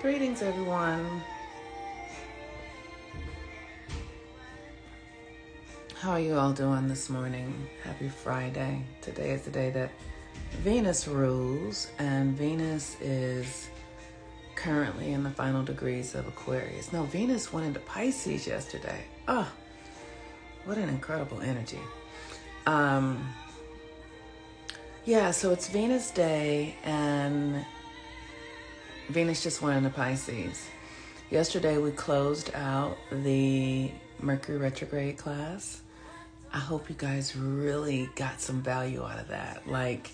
Greetings, everyone. How are you all doing this morning? Happy Friday. Today is the day that Venus rules, and Venus is currently in the final degrees of Aquarius. No, Venus went into Pisces yesterday. Oh, what an incredible energy. So it's Venus Day, and Venus just went into Pisces. Yesterday we closed out the Mercury retrograde class. I hope you guys really got some value out of that. Like,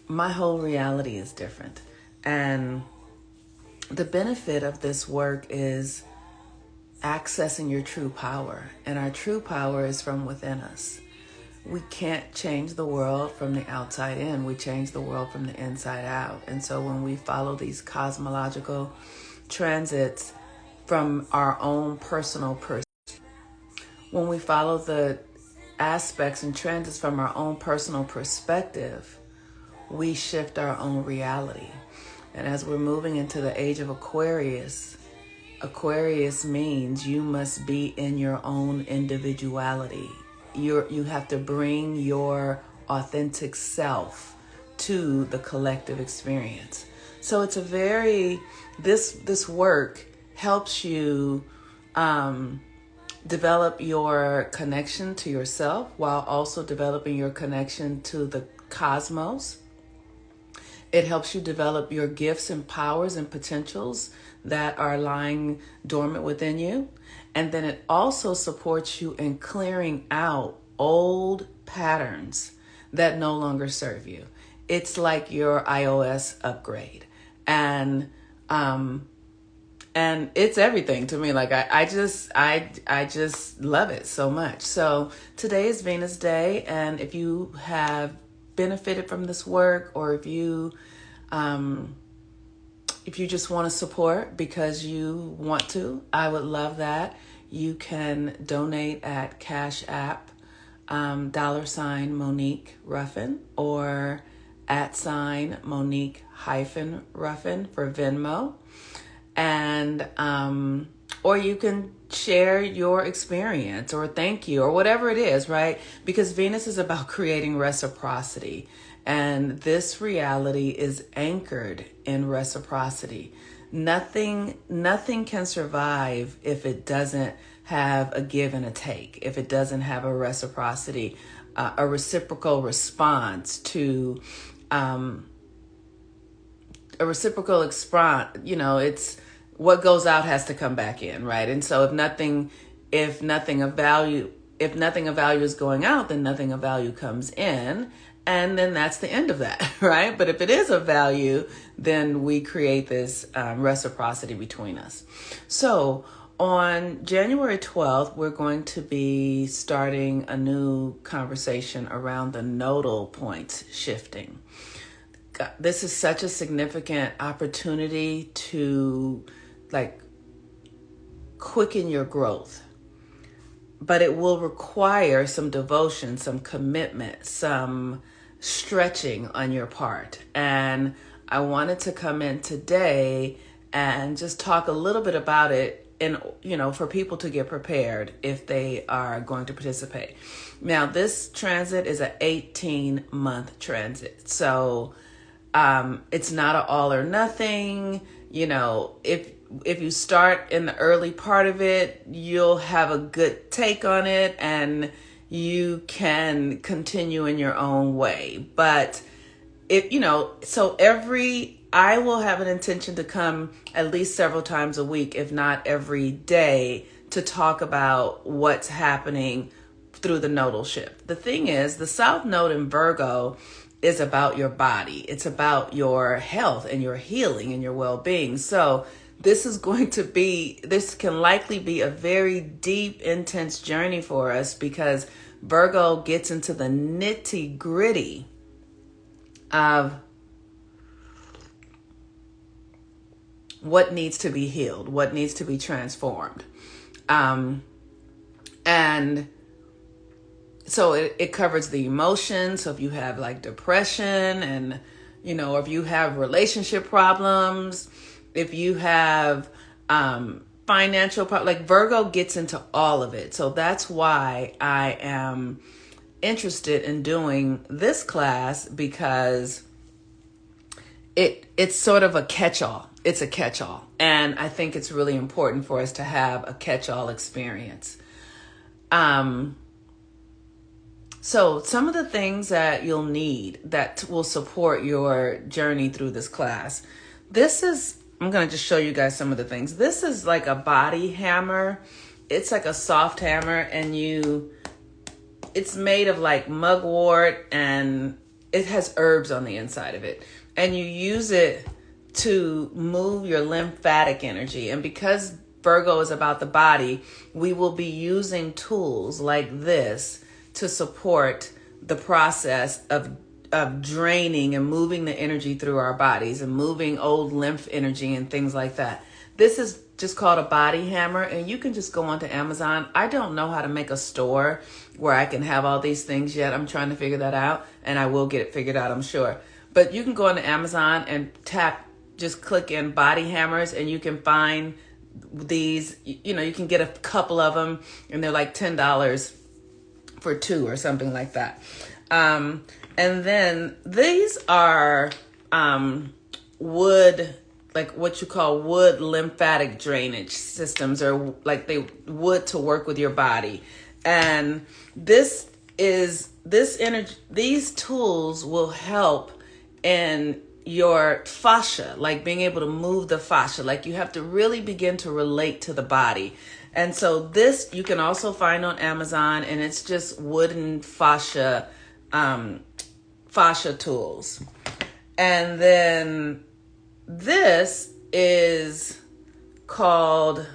my whole reality is different. And the benefit of this work is accessing your true power. And our true power is from within us. We can't change the world from the outside in. We change the world from the inside out. And so when we follow these cosmological transits from our own personal when we follow the aspects and transits from our own personal perspective, we shift our own reality. And as we're moving into the age of Aquarius, Aquarius means you must be in your own individuality. You have to bring your authentic self to the collective experience. So it's this work helps you develop your connection to yourself while also developing your connection to the cosmos. It helps you develop your gifts and powers and potentials that are lying dormant within you. And then it also supports you in clearing out old patterns that no longer serve you. It's like your iOS upgrade. And it's everything to me. Like I just love it so much. So today is Venus Day, and if you have benefited from this work, or if you just want to support because you want to, I would love that. You can donate at Cash App, $ Monique Ruffin, or @ Monique Ruffin for Venmo. And, or you can share your experience or thank you or whatever it is, right? Because Venus is about creating reciprocity. And this reality is anchored in reciprocity. Nothing can survive if it doesn't have a give and a take, if it doesn't have a reciprocity, a reciprocal response to, it's what goes out has to come back in, right? And so if nothing of value is going out, then nothing of value comes in. And then that's the end of that, right? But if it is of value, then we create this reciprocity between us. So on January 12th, we're going to be starting a new conversation around the nodal points shifting. This is such a significant opportunity to quicken your growth. But it will require some devotion, some commitment, some stretching on your part. And I wanted to come in today and just talk a little bit about it, and for people to get prepared if they are going to participate. Now, this transit is an 18-month transit. So it's not an all or nothing. If you start in the early part of it, you'll have a good take on it and you can continue in your own way. But I will have an intention to come at least several times a week, if not every day, to talk about what's happening through the nodal shift. The thing is, the South Node in Virgo is about your body. It's about your health and your healing and your well-being. So this can likely be a very deep, intense journey for us, because Virgo gets into the nitty-gritty of what needs to be healed, what needs to be transformed. And so it covers the emotions. So if you have depression and, or if you have relationship problems, if you have financial like Virgo gets into all of it. So that's why I am interested in doing this class, because it's sort of a catch-all. It's a catch-all. And I think it's really important for us to have a catch-all experience. So some of the things that you'll need that will support your journey through this class. I'm going to just show you guys some of the things. This is like a body hammer. It's like a soft hammer, and it's made of like mugwort, and it has herbs on the inside of it. And you use it to move your lymphatic energy. And because Virgo is about the body, we will be using tools like this to support the process of draining and moving the energy through our bodies and moving old lymph energy and things like that. This is just called a body hammer, and you can just go onto Amazon. I don't know how to make a store where I can have all these things yet. I'm trying to figure that out, and I will get it figured out, I'm sure. But you can go onto Amazon and just click in body hammers, and you can find these, you can get a couple of them, and they're like $10 for 2 or something like that. And then these are wood, like what you call wood lymphatic drainage systems, or like wood to work with your body. And these tools will help in your fascia, like being able to move the fascia. Like you have to really begin to relate to the body. And so this you can also find on Amazon, and it's just wooden fascia tools. And then this is called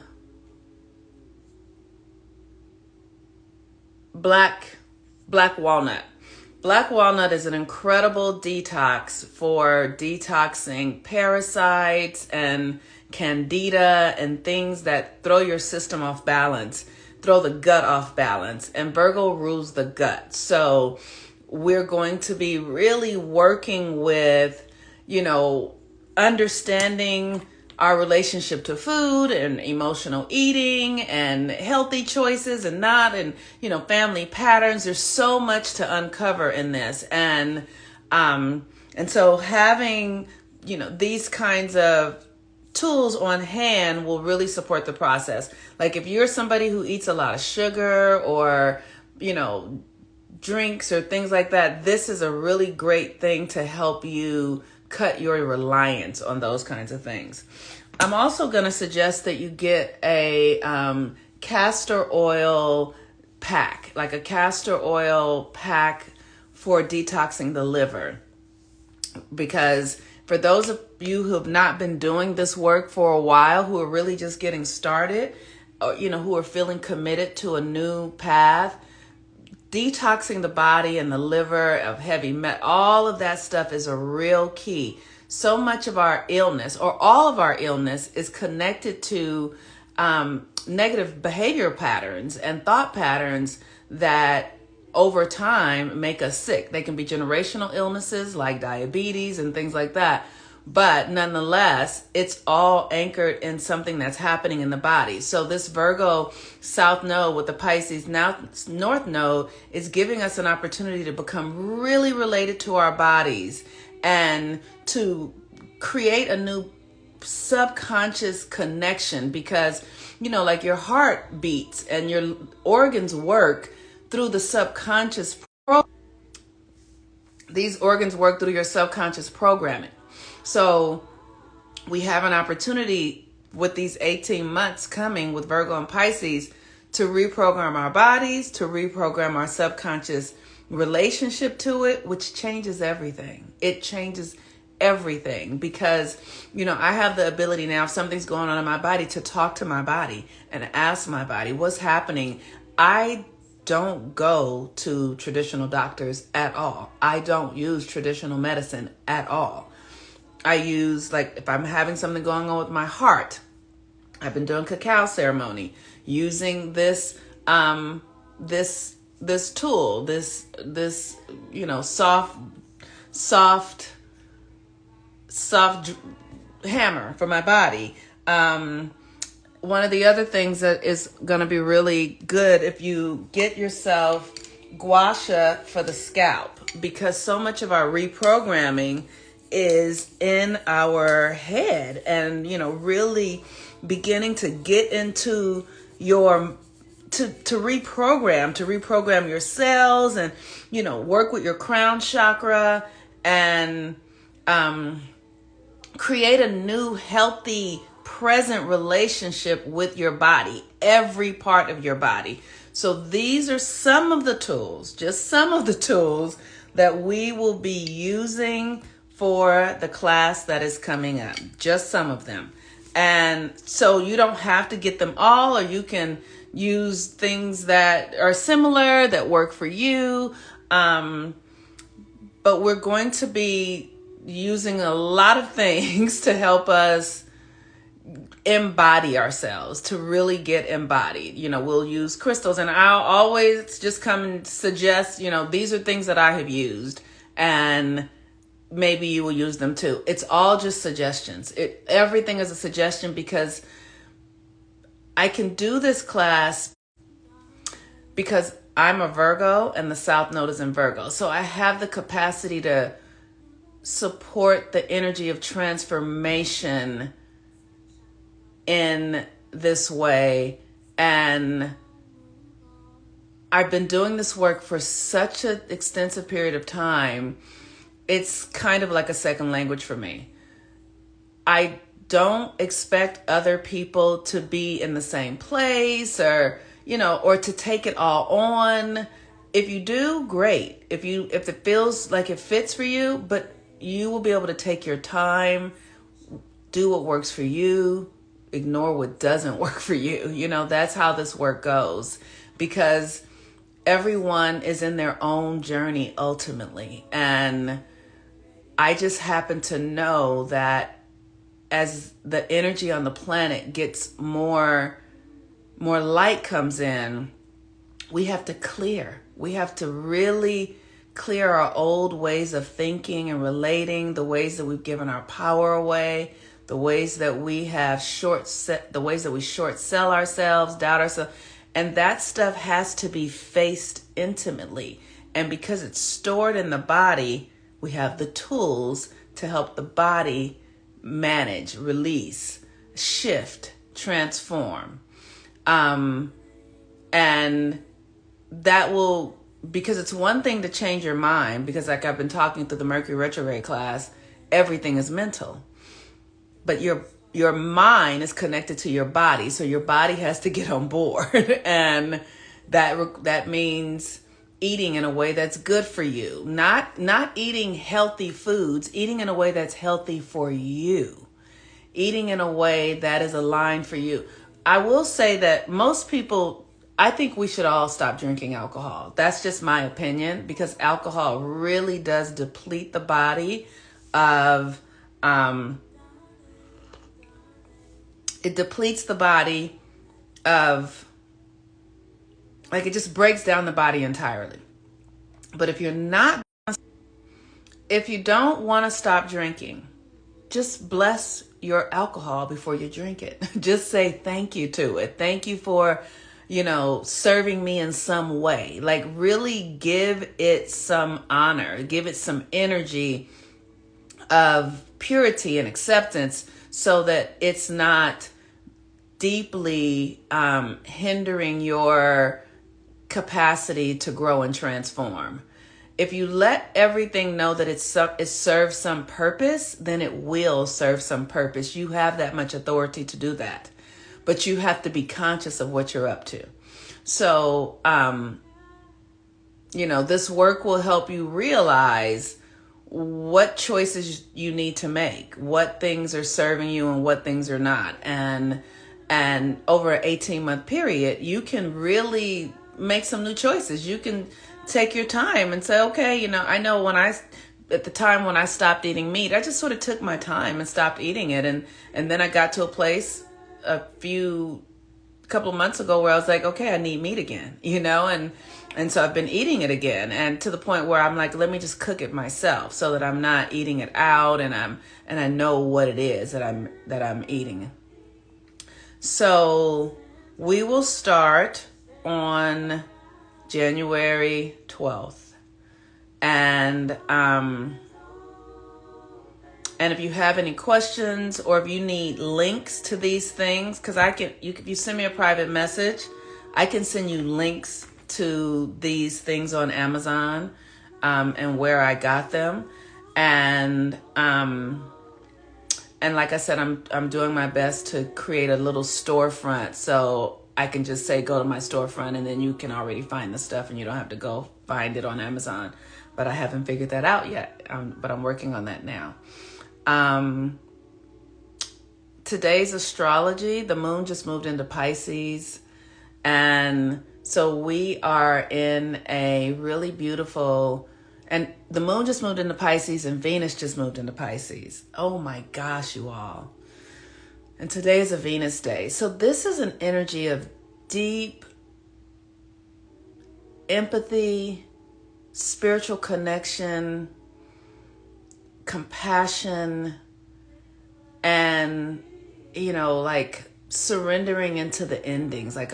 black walnut. Black walnut is an incredible detox for detoxing parasites and candida and things that throw your system off balance, throw the gut off balance. And Virgo rules the gut. So we're going to be really working with, understanding our relationship to food and emotional eating and healthy choices and family patterns. There's so much to uncover in this. And so having, these kinds of tools on hand will really support the process. Like if you're somebody who eats a lot of sugar or, drinks or things like that, this is a really great thing to help you cut your reliance on those kinds of things. I'm also going to suggest that you get a castor oil pack, like a castor oil pack for detoxing the liver. Because for those of you who have not been doing this work for a while, who are really just getting started, or, who are feeling committed to a new path, detoxing the body and the liver of heavy metal, all of that stuff is a real key. So much of our illness, or all of our illness, is connected to negative behavior patterns and thought patterns that over time make us sick. They can be generational illnesses like diabetes and things like that. But nonetheless, it's all anchored in something that's happening in the body. So this Virgo South Node with the Pisces North Node is giving us an opportunity to become really related to our bodies and to create a new subconscious connection, because, like your heart beats and your organs work through the subconscious. These organs work through your subconscious programming. So we have an opportunity with these 18 months coming with Virgo and Pisces to reprogram our bodies, to reprogram our subconscious relationship to it, which changes everything. It changes everything because, I have the ability now, if something's going on in my body, to talk to my body and ask my body what's happening. I don't go to traditional doctors at all. I don't use traditional medicine at all. I use, like, if I'm having something going on with my heart, I've been doing cacao ceremony, using this tool, this soft hammer for my body. One of the other things that is going to be really good if you get yourself gua sha for the scalp, because so much of our reprogramming is in our head, and really beginning to get into your to reprogram your cells, and work with your crown chakra, and create a new healthy present relationship with your body, every part of your body. So these are some of the tools, just some of the tools that we will be using for the class that is coming up, just some of them. And so you don't have to get them all, or you can use things that are similar, that work for you. But we're going to be using a lot of things to help us embody ourselves, to really get embodied. We'll use crystals, and I'll always just come and suggest, these are things that I have used, and maybe you will use them too. It's all just suggestions. Everything is a suggestion, because I can do this class because I'm a Virgo and the South Node is in Virgo. So I have the capacity to support the energy of transformation in this way. And I've been doing this work for such an extensive period of time. It's kind of like a second language for me. I don't expect other people to be in the same place, or to take it all on. If you do, great. If it feels like it fits for you, but you will be able to take your time, do what works for you, ignore what doesn't work for you. That's how this work goes, because everyone is in their own journey ultimately. And I just happen to know that as the energy on the planet gets more light comes in, we have to clear. We have to really clear our old ways of thinking and relating, the ways that we've given our power away, the ways that we have short sell ourselves, doubt ourselves. And that stuff has to be faced intimately. And because it's stored in the body, we have the tools to help the body manage, release, shift, transform. And that will, because it's one thing to change your mind, because like I've been talking through the Mercury retrograde class, everything is mental. But your mind is connected to your body, so your body has to get on board. And that means eating in a way that's good for you, not eating healthy foods, eating in a way that's healthy for you, eating in a way that is aligned for you. I will say that most people, I think we should all stop drinking alcohol. That's just my opinion, because alcohol really does deplete the body of, it depletes the body of, like, it just breaks down the body entirely. But if you don't want to stop drinking, just bless your alcohol before you drink it. Just say thank you to it. Thank you for, serving me in some way. Like, really give it some honor, give it some energy of purity and acceptance, so that it's not deeply hindering your capacity to grow and transform. If you let everything know that it serves some purpose, then it will serve some purpose. You have that much authority to do that, but you have to be conscious of what you're up to. So, this work will help you realize what choices you need to make, what things are serving you and what things are not. And over an 18-month period, you can really make some new choices. You can take your time and say, okay, I know at the time when I stopped eating meat, I just sort of took my time and stopped eating it. And then I got to a place a couple of months ago where I was like, okay, I need meat again, and so I've been eating it again, and to the point where I'm like, let me just cook it myself so that I'm not eating it out, and I know what it is that I'm eating. So we will start on January 12th. And if you have any questions, or if you need links to these things, because if you send me a private message, I can send you links to these things on Amazon, and where I got them. And like I said, I'm doing my best to create a little storefront, so I can just say, go to my storefront, and then you can already find the stuff and you don't have to go find it on Amazon. But I haven't figured that out yet. But I'm working on that now. Today's astrology, the moon just moved into Pisces. And so we are in a really beautiful, and the moon just moved into Pisces and Venus just moved into Pisces. Oh my gosh, you all. And today is a Venus day. So this is an energy of deep empathy, spiritual connection, compassion, and, like surrendering into the endings, like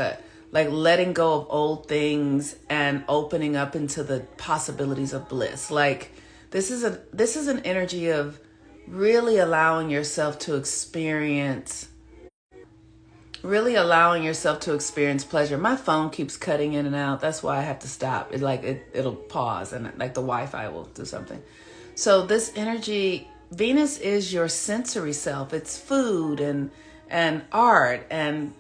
letting go of old things and opening up into the possibilities of bliss. Like this is an energy of really allowing yourself to experience pleasure. My phone keeps cutting in and out. That's why I have to stop. It'll pause, and like the Wi-Fi will do something. So this energy, Venus is your sensory self. It's food and art and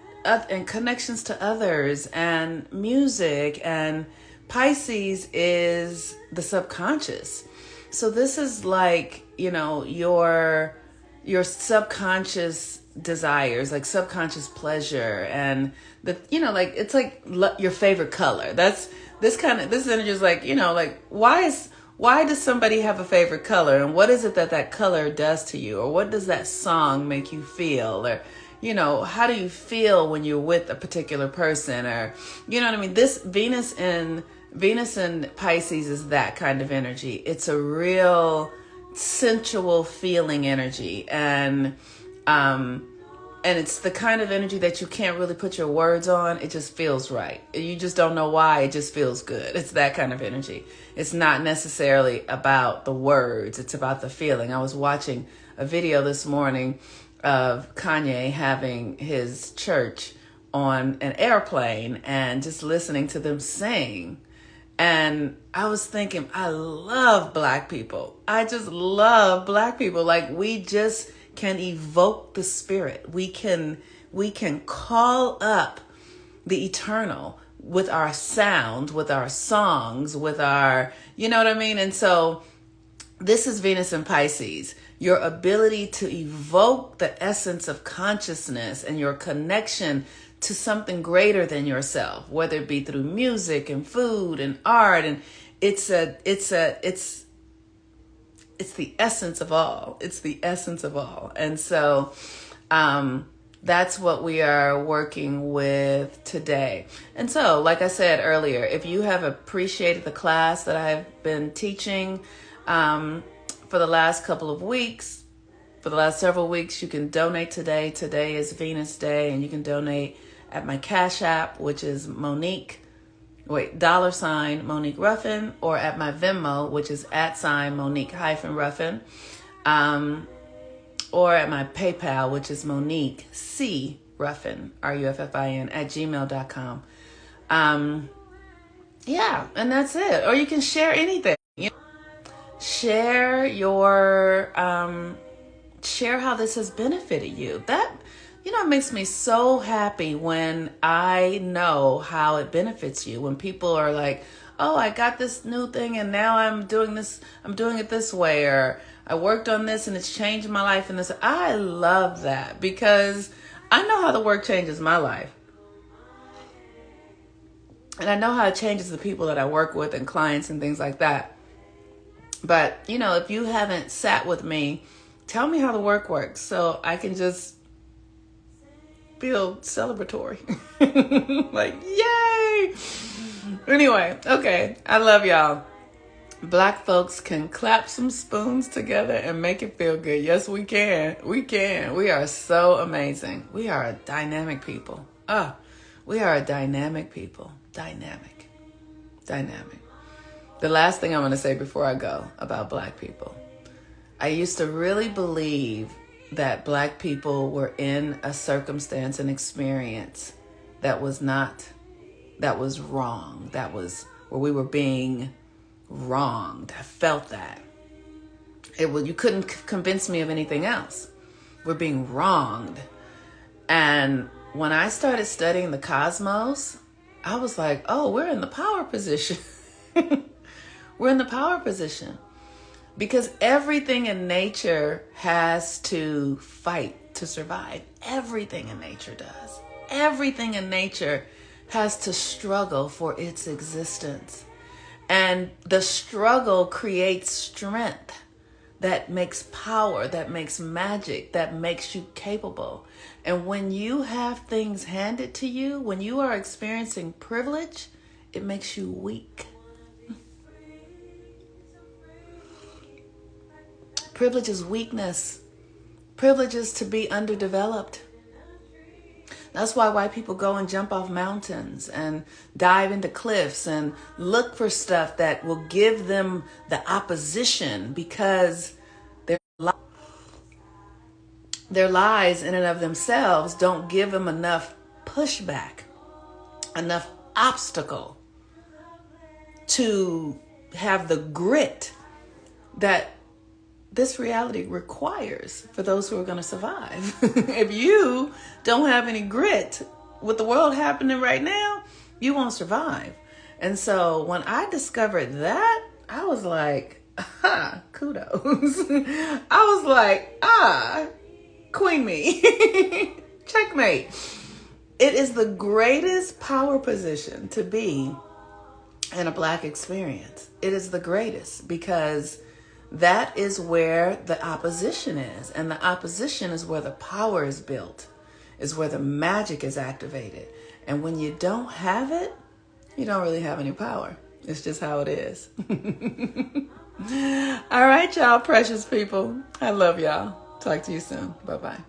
connections to others and music, and Pisces is the subconscious. So this is like, your subconscious desires, like subconscious pleasure, and it's like your favorite color. That's this energy is like, why does somebody have a favorite color, and what is it that color does to you, or what does that song make you feel, or how do you feel when you're with a particular person, or what I mean? This Venus in Pisces is that kind of energy. It's a real sensual feeling energy, and it's the kind of energy that you can't really put your words on. It just feels right. You just don't know why. It just feels good. It's that kind of energy. It's not necessarily about the words. It's about the feeling. I was watching a video this morning of Kanye having his church on an airplane and just listening to them sing. And I was thinking, I love Black people. I just love Black people. Like, we just can evoke the spirit. We can call up the eternal with our sound, with our songs, with our, you know what I mean? And so this is Venus in Pisces. Your ability to evoke the essence of consciousness and your connection to something greater than yourself, whether it be through music and food and art. And it's the essence of all. It's the essence of all. And so that's what we are working with today. And so, like I said earlier, if you have appreciated the class that I've been teaching for the last couple of weeks, for the last several weeks, you can donate today. Today is Venus Day, and you can donate at my Cash App, which is $$ Monique Ruffin, or at my Venmo, which is @Monique-Ruffin, or at my PayPal, which is Monique C. Ruffin, RUFFIN, @gmail.com. Yeah, and that's it. Or you can share anything. Share your, share how this has benefited you. That, it makes me so happy when I know how it benefits you. When people are like, oh, I got this new thing and now I'm doing it this way, or I worked on this and it's changed my life. And this, I love that, because I know how the work changes my life. And I know how it changes the people that I work with and clients and things like that. But, if you haven't sat with me, tell me how the work works so I can just feel celebratory. Like, yay! Anyway, okay, I love y'all. Black folks can clap some spoons together and make it feel good. Yes, we can. We can. We are so amazing. We are a dynamic people. We are a dynamic people. Dynamic. The last thing I'm going to say before I go about Black people. I used to really believe that Black people were in a circumstance and experience that was wrong. That was where we were being wronged. I felt that. You couldn't convince me of anything else. We're being wronged. And when I started studying the cosmos, I was like, oh, we're in the power position. We're in the power position. Because everything in nature has to fight to survive. Everything in nature does. Everything in nature has to struggle for its existence. And the struggle creates strength that makes power, that makes magic, that makes you capable. And when you have things handed to you, when you are experiencing privilege, it makes you weak. Privilege is weakness. Privilege is to be underdeveloped. That's why white people go and jump off mountains and dive into cliffs and look for stuff that will give them the opposition, because their lies in and of themselves don't give them enough pushback, enough obstacle to have the grit that this reality requires for those who are going to survive. If you don't have any grit with the world happening right now, you won't survive. And so when I discovered that, I was like, kudos. I was like, queen me. Checkmate. It is the greatest power position to be in a Black experience. It is the greatest, because that is where the opposition is. And the opposition is where the power is built, is where the magic is activated. And when you don't have it, you don't really have any power. It's just how it is. All right, y'all, precious people. I love y'all. Talk to you soon. Bye-bye.